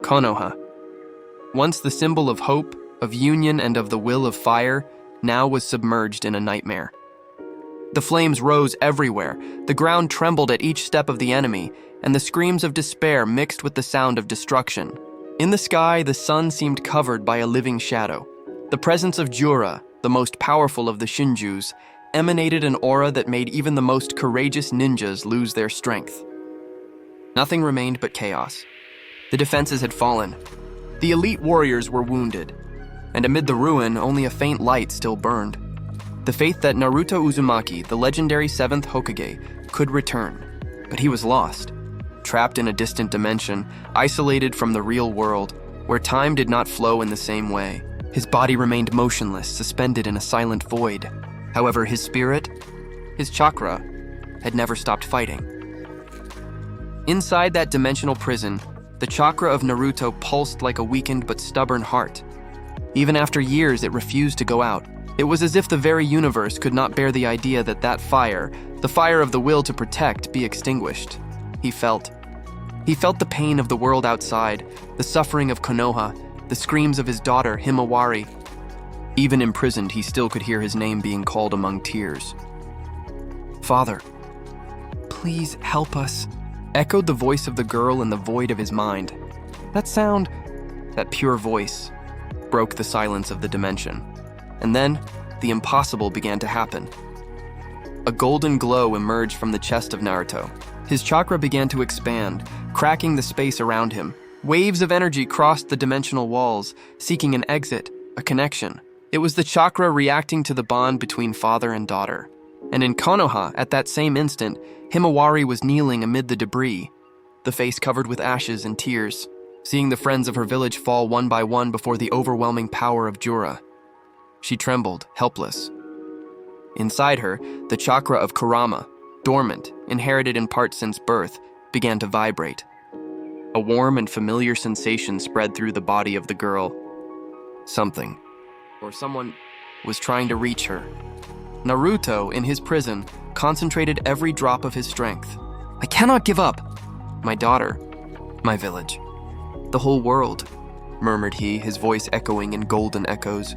Konoha. Once the symbol of hope, of union, and of the will of fire, now was submerged in a nightmare. The flames rose everywhere, the ground trembled at each step of the enemy, and the screams of despair mixed with the sound of destruction. In the sky, the sun seemed covered by a living shadow. The presence of Jura, the most powerful of the Shinjus, emanated an aura that made even the most courageous ninjas lose their strength. Nothing remained but chaos. The defenses had fallen. The elite warriors were wounded, and amid the ruin, only a faint light still burned. The faith that Naruto Uzumaki, the legendary 7th Hokage, could return. But he was lost, trapped in a distant dimension, isolated from the real world, where time did not flow in the same way. His body remained motionless, suspended in a silent void. However, his spirit, his chakra, had never stopped fighting. Inside that dimensional prison, the chakra of Naruto pulsed like a weakened but stubborn heart. Even after years, it refused to go out. It was as if the very universe could not bear the idea that that fire, the fire of the will to protect, be extinguished. He felt the pain of the world outside, the suffering of Konoha, the screams of his daughter, Himawari. Even imprisoned, he still could hear his name being called among tears. "Father, please help us," echoed the voice of the girl in the void of his mind. That sound, that pure voice, broke the silence of the dimension. And then, the impossible began to happen. A golden glow emerged from the chest of Naruto. His chakra began to expand, cracking the space around him. Waves of energy crossed the dimensional walls, seeking an exit, a connection. It was the chakra reacting to the bond between father and daughter. And in Konoha, at that same instant, Himawari was kneeling amid the debris, the face covered with ashes and tears, seeing the friends of her village fall one by one before the overwhelming power of Jura. She trembled, helpless. Inside her, the chakra of Kurama, dormant, inherited in part since birth, began to vibrate. A warm and familiar sensation spread through the body of the girl. Something, or someone, was trying to reach her. Naruto, in his prison, concentrated every drop of his strength. "I cannot give up. My daughter, my village, the whole world," murmured he, his voice echoing in golden echoes.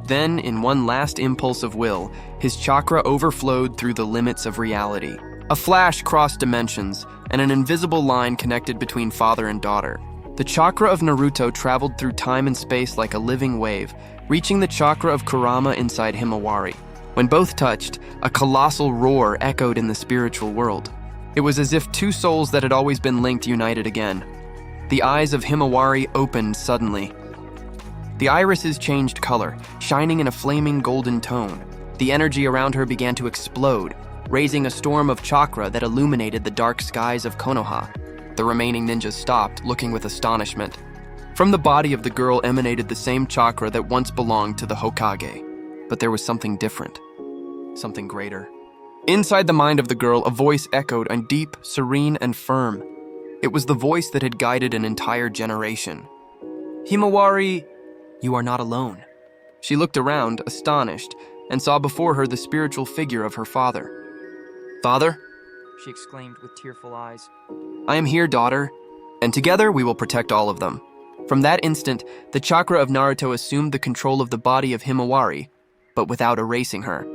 Then, in one last impulse of will, his chakra overflowed through the limits of reality. A flash crossed dimensions, and an invisible line connected between father and daughter. The chakra of Naruto traveled through time and space like a living wave, reaching the chakra of Kurama inside Himawari. When both touched, a colossal roar echoed in the spiritual world. It was as if two souls that had always been linked united again. The eyes of Himawari opened suddenly. The irises changed color, shining in a flaming golden tone. The energy around her began to explode, raising a storm of chakra that illuminated the dark skies of Konoha. The remaining ninjas stopped, looking with astonishment. From the body of the girl emanated the same chakra that once belonged to the Hokage. But there was something different, something greater. Inside the mind of the girl, a voice echoed, and deep, serene, and firm. It was the voice that had guided an entire generation. "Himawari, you are not alone." She looked around, astonished, and saw before her the spiritual figure of her father. "Father?" she exclaimed with tearful eyes. "I am here, daughter, and together we will protect all of them." From that instant, the chakra of Naruto assumed the control of the body of Himawari, but without erasing her.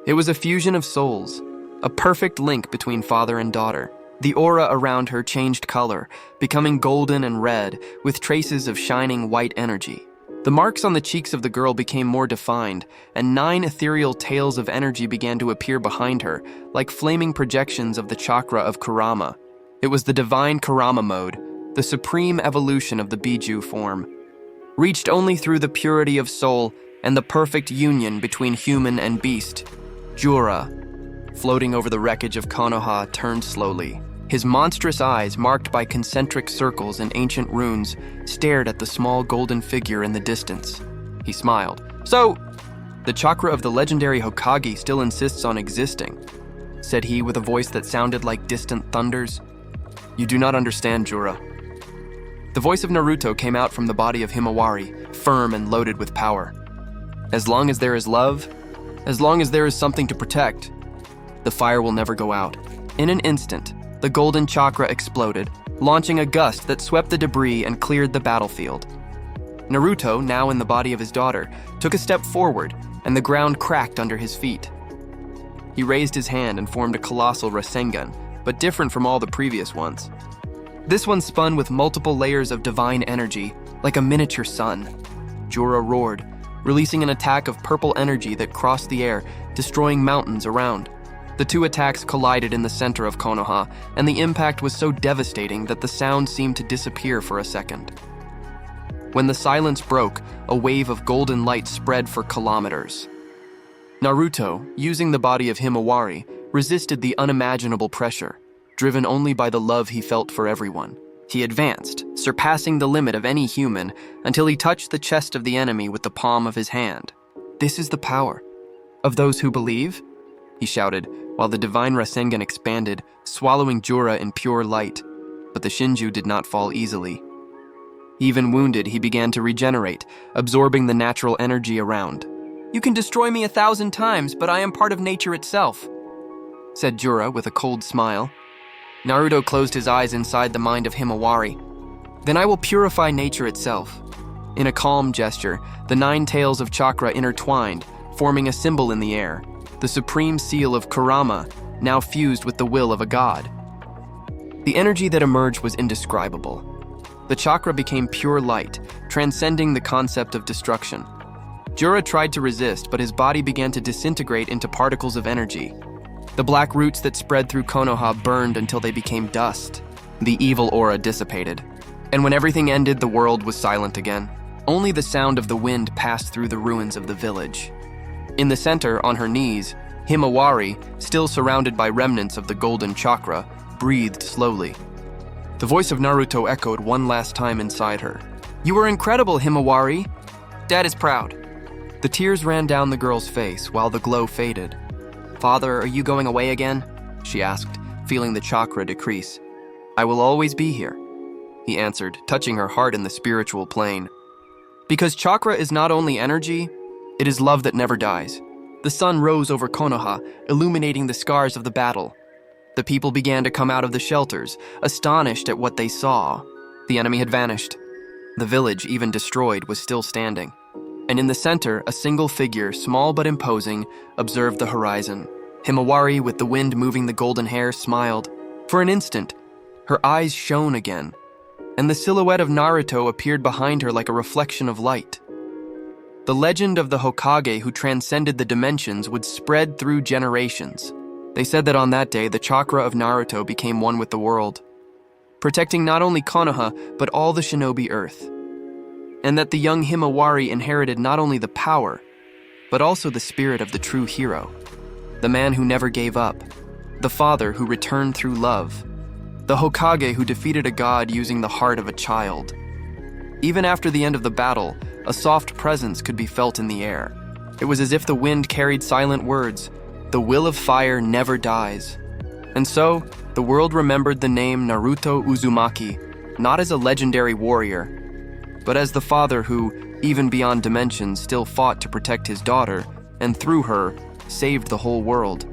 It was a fusion of souls, a perfect link between father and daughter. The aura around her changed color, becoming golden and red, with traces of shining white energy. The marks on the cheeks of the girl became more defined, and 9 ethereal tails of energy began to appear behind her, like flaming projections of the chakra of Kurama. It was the divine Kurama mode, the supreme evolution of the Biju form, reached only through the purity of soul and the perfect union between human and beast. Jura, floating over the wreckage of Konoha, turned slowly. His monstrous eyes, marked by concentric circles and ancient runes, stared at the small golden figure in the distance. He smiled. "So, the chakra of the legendary Hokage still insists on existing," said he with a voice that sounded like distant thunders. "You do not understand, Jura." The voice of Naruto came out from the body of Himawari, firm and loaded with power. "As long as there is love, as long as there is something to protect, the fire will never go out." In an instant, the golden chakra exploded, launching a gust that swept the debris and cleared the battlefield. Naruto, now in the body of his daughter, took a step forward, and the ground cracked under his feet. He raised his hand and formed a colossal Rasengan, but different from all the previous ones. This one spun with multiple layers of divine energy, like a miniature sun. Jura roared, releasing an attack of purple energy that crossed the air, destroying mountains around. The two attacks collided in the center of Konoha, and the impact was so devastating that the sound seemed to disappear for a second. When the silence broke, a wave of golden light spread for kilometers. Naruto, using the body of Himawari, resisted the unimaginable pressure, driven only by the love he felt for everyone. He advanced, surpassing the limit of any human, until he touched the chest of the enemy with the palm of his hand. "This is the power of those who believe," he shouted, while the divine Rasengan expanded, swallowing Jura in pure light. But the Shinju did not fall easily. Even wounded, he began to regenerate, absorbing the natural energy around. "You can destroy me 1,000 times, but I am part of nature itself," said Jura with a cold smile. Naruto closed his eyes inside the mind of Himawari. "Then I will purify nature itself." In a calm gesture, the 9 tails of chakra intertwined, forming a symbol in the air, the supreme seal of Kurama, now fused with the will of a god. The energy that emerged was indescribable. The chakra became pure light, transcending the concept of destruction. Jura tried to resist, but his body began to disintegrate into particles of energy. The black roots that spread through Konoha burned until they became dust. The evil aura dissipated. And when everything ended, the world was silent again. Only the sound of the wind passed through the ruins of the village. In the center, on her knees, Himawari, still surrounded by remnants of the golden chakra, breathed slowly. The voice of Naruto echoed one last time inside her. "You are incredible, Himawari. Dad is proud." The tears ran down the girl's face while the glow faded. "Father, are you going away again?" she asked, feeling the chakra decrease. "I will always be here," he answered, touching her heart in the spiritual plane. Because chakra is not only energy, it is love that never dies. The sun rose over Konoha, illuminating the scars of the battle. The people began to come out of the shelters, astonished at what they saw. The enemy had vanished. The village, even destroyed, was still standing. And in the center, a single figure, small but imposing, observed the horizon. Himawari, with the wind moving the golden hair, smiled. For an instant, her eyes shone again, and the silhouette of Naruto appeared behind her like a reflection of light. The legend of the Hokage who transcended the dimensions would spread through generations. They said that on that day, the chakra of Naruto became one with the world, protecting not only Konoha, but all the shinobi earth. And that the young Himawari inherited not only the power, but also the spirit of the true hero, the man who never gave up, the father who returned through love, the Hokage who defeated a god using the heart of a child. Even after the end of the battle, a soft presence could be felt in the air. It was as if the wind carried silent words, "The will of fire never dies." And so, the world remembered the name Naruto Uzumaki, not as a legendary warrior, but as the father who, even beyond dimensions, still fought to protect his daughter, and through her, saved the whole world.